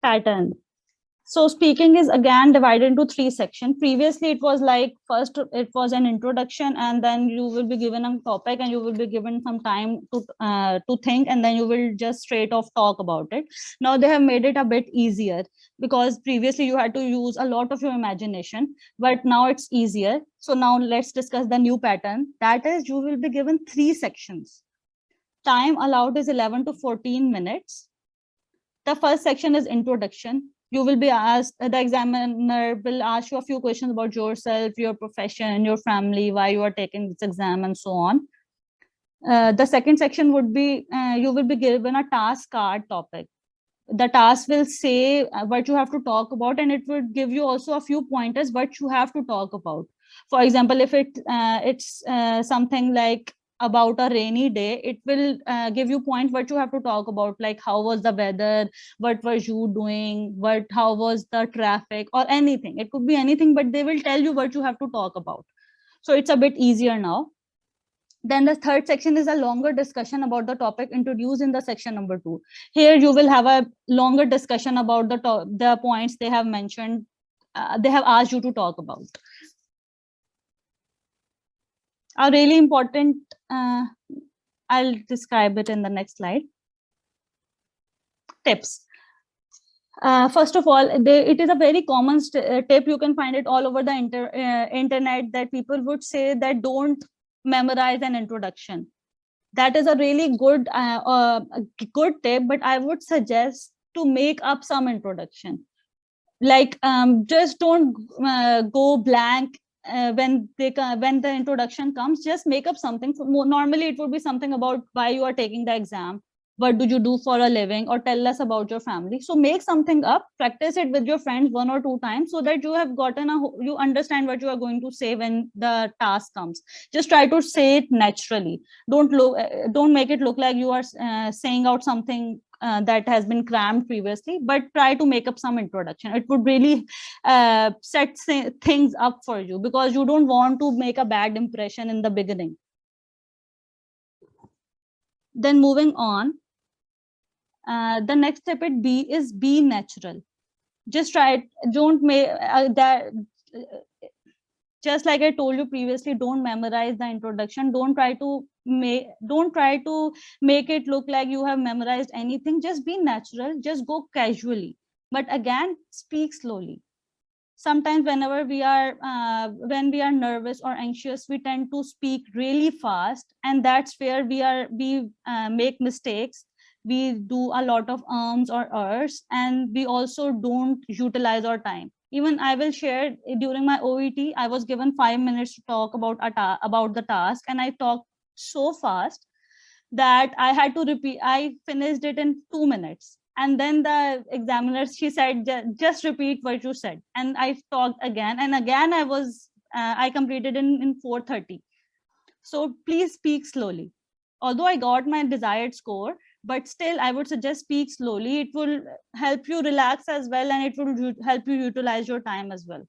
Pattern. So speaking is again divided into three sections. Previously, it was like first it was an introduction, and then you will be given a topic, and you will be given some time to think, and then you will just straight off talk about it. Now they have made it a bit easier, because previously you had to use a lot of your imagination, but now it's easier. So now let's discuss the new pattern. That is, you will be given three sections. Time allowed is 11 to 14 minutes. The first section is introduction. You will be asked, the examiner will ask you a few questions about yourself, your profession, your family, why you are taking this exam, and so on. The second section would be, you will be given a task card topic. The task will say what you have to talk about, and it will give you also a few pointers what you have to talk about. For example, if it's something like about a rainy day, it will give you points what you have to talk about, like how was the weather, what were you doing, how was the traffic, or anything. It could be anything, but they will tell you what you have to talk about. So it's a bit easier now. Then the third section is a longer discussion about the topic introduced in the section number 2. Here you will have a longer discussion about the points they have mentioned, they have asked you to talk about. A really important, I'll describe it in the next slide. Tips. First of all, it is a very common tip. You can find it all over the internet, that people would say that don't memorize an introduction. That is a really good tip, but I would suggest to make up some introduction. Like just don't go blank when the introduction comes. Just make up something. Normally it would be something about why you are taking the exam, what do you do for a living, or tell us about your family. So make something up, practice it with your friends 1 or 2 times, so that you have gotten you understand what you are going to say when the task comes. Just try to say it naturally. Don't make it look like you are saying out something that has been crammed previously, but try to make up some introduction. It would really set things up for you, because you don't want to make a bad impression in the beginning. Then moving on, the next step at B is be natural. Just try it. Don't make that. Just like I told you previously, don't memorize the introduction. Don't try to make it look like you have memorized anything. Just be natural. Just go casually. But again, speak slowly. Sometimes whenever when we are nervous or anxious, we tend to speak really fast, and that's where we make mistakes. We do a lot of ums or ers, and we also don't utilize our time. Even I will share, during my OET, I was given 5 minutes to talk about the task, and I talked so fast that I had to repeat. I finished it in 2 minutes. And then the examiner, she said, just repeat what you said. And I talked again and again. I completed in 4:30. So please speak slowly. Although I got my desired score, but still I would suggest speak slowly. It will help you relax as well, and it will help you utilize your time as well.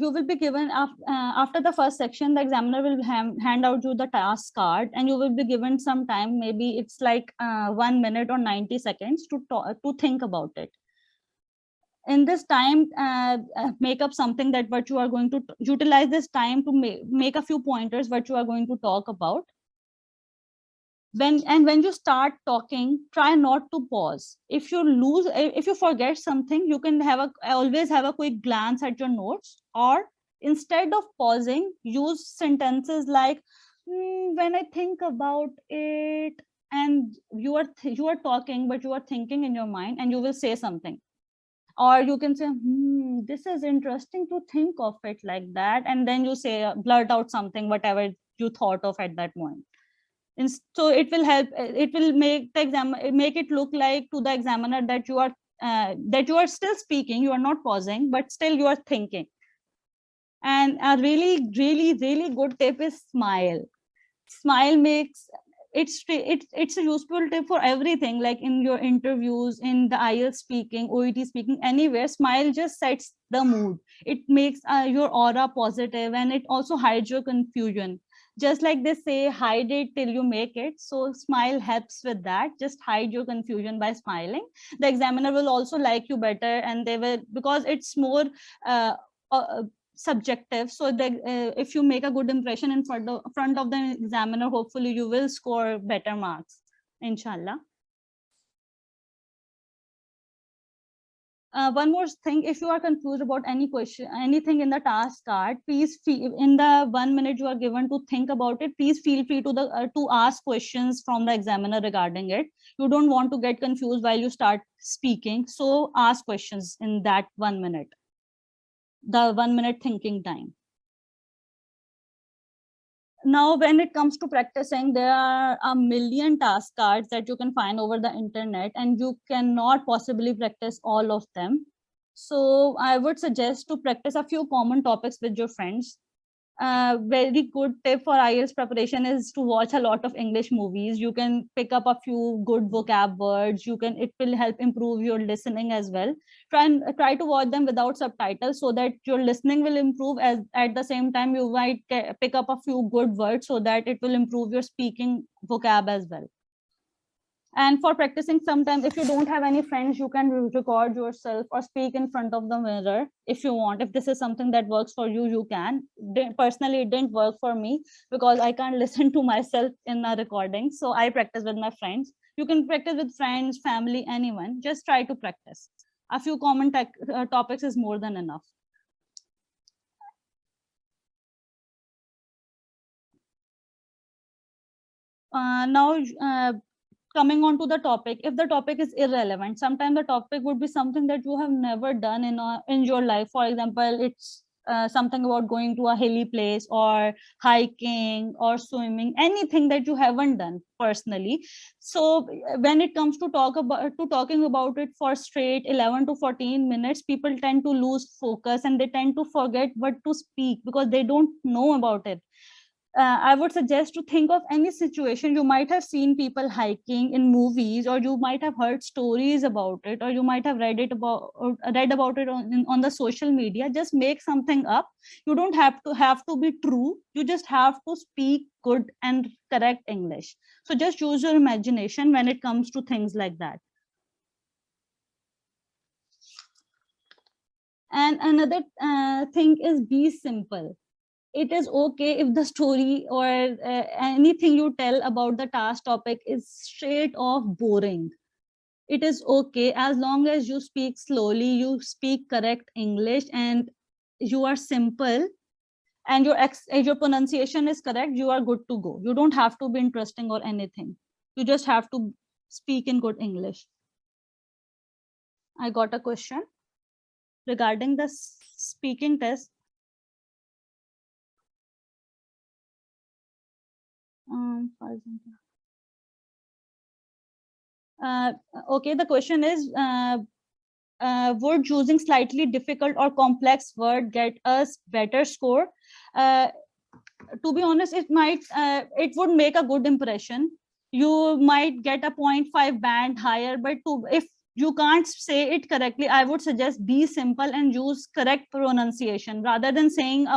You will be given after the first section, the examiner will hand out you the task card, and you will be given some time. Maybe it's like 1 minute or 90 seconds to think about it. In this time, make up something that what you are going to utilize this time to make a few pointers what you are going to talk about. When you start talking, try not to pause. If you forget something, you can always have a quick glance at your notes, or instead of pausing, use sentences like, when I think about it. And you are talking, but you are thinking in your mind, and you will say something. Or you can say, this is interesting to think of it like that, and then you say, blurt out something, whatever you thought of at that moment. And so it will help. It will make it look like to the examiner that you are still speaking. You are not pausing, but still you are thinking. And a really, really, really good tip is smile. Smile makes it's a useful tip for everything, like in your interviews, in the IELTS speaking, OET speaking, anywhere. Smile just sets the mood. It makes your aura positive, and it also hides your confusion. Just like they say, hide it till you make it. So smile helps with that. Just hide your confusion by smiling. The examiner will also like you better, and they will, because it's more uh, uh, subjective. So if you make a good impression in front of the examiner, hopefully you will score better marks, inshallah. One more thing, if you are confused about any question, anything in the task card, please feel, in the 1 minute you are given to think about it, please feel free to ask questions from the examiner regarding it. You don't want to get confused while you start speaking, so ask questions in that 1 minute, the 1 minute thinking time. Now, when it comes to practicing, there are a million task cards that you can find over the internet, and you cannot possibly practice all of them. So I would suggest to practice a few common topics with your friends. Very good tip for IELTS preparation is to watch a lot of English movies. You can pick up a few good vocab words. It will help improve your listening as well. Try to watch them without subtitles so that your listening will improve. As at the same time, you might pick up a few good words so that it will improve your speaking vocab as well. And for practicing, sometimes if you don't have any friends, you can record yourself or speak in front of the mirror if you want. If this is something that works for you, you can. Personally, it didn't work for me because I can't listen to myself in a recording, so I practice with my friends. You can practice with friends, family, anyone. Just try to practice. A few common topics is more than enough. Now, coming on to the topic, if the topic is irrelevant, sometimes the topic would be something that you have never done in your life. For example, it's something about going to a hilly place or hiking or swimming, anything that you haven't done personally. So when it comes to talking about it for straight 11 to 14 minutes, people tend to lose focus and they tend to forget what to speak because they don't know about it. I would suggest to think of any situation. You might have seen people hiking in movies, or you might have heard stories about it, or you might have read about it on the social media. Just make something up. You don't have to be true. You just have to speak good and correct English. So just use your imagination when it comes to things like that. And another thing is, be simple. It is okay if the story or anything you tell about the task topic is straight off boring. It is okay as long as you speak slowly, you speak correct English, and you are simple, and your pronunciation is correct. You are good to go. You don't have to be interesting or anything. You just have to speak in good English. I got a question regarding the speaking test. For example, okay, the question is, would choosing slightly difficult or complex word get us better score? To be honest, it would make a good impression. You might get a 0.5 band higher, but if you can't say it correctly, I would suggest be simple and use correct pronunciation rather than saying a